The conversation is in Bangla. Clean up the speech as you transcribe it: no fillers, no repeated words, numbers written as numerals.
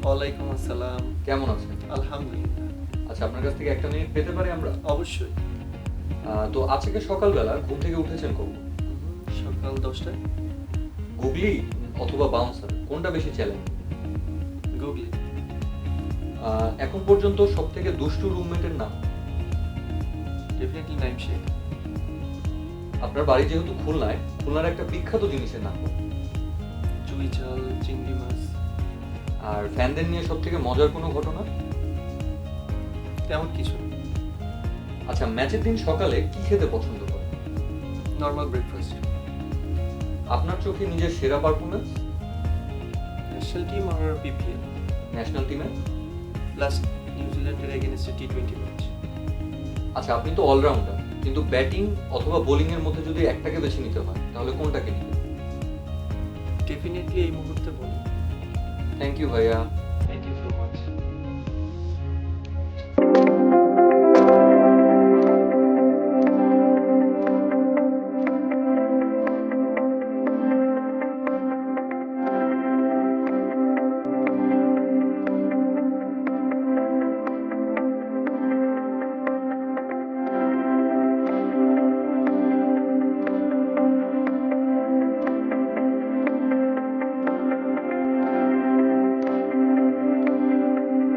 ওয়ালাইকুম আসসালাম। কেমন আছেন? আলহামদুলিল্লাহ। আচ্ছা, আপনার কাছ থেকে একটা মিনিট পেতে পারি আমরা? অবশ্যই। তো আজকে সকালবেলা ঘুম থেকে উঠেছেন কখন? সকাল 10টায় গুগলি অথবা বাউন্সার কোনটা বেশি চ্যালেঞ্জ? গুগলি। এখন পর্যন্ত সবথেকে দুষ্টু রুমমেটের নাম? ডেফিনেটলি নাইম শেখ। আপনার বাড়ি যেহেতু খুলনায়, খুলনার একটা বিখ্যাত জিনিসের নাম বলুন। চুই ঝাল, চিংড়ি মাছ। আর ফ্যানদের নিয়ে সবথেকে মজার কোনো ঘটনা? তেমন কিছু না। আচ্ছা, ম্যাচের দিন সকালে কি খেতে পছন্দ করেন? Normal breakfast. আপনার চোখে নিজের সেরা পারফরমেন্স? ন্যাশনাল টিম আর বিপিএল। ন্যাশনাল টিমে? লাস্ট নিউজিল্যান্ডের এগেনস্টে টি20 ম্যাচ। আচ্ছা, আপনি তো অলরাউন্ডার, কিন্তু ব্যাটিং অথবা বোলিং এর মধ্যে যদি একটাকে বেছে নিতে হয় তাহলে কোনটাকে নেবেন? ডেফিনেটলি এই মুহূর্তে বলি। থ্যাংক ইউ ভাইয়া।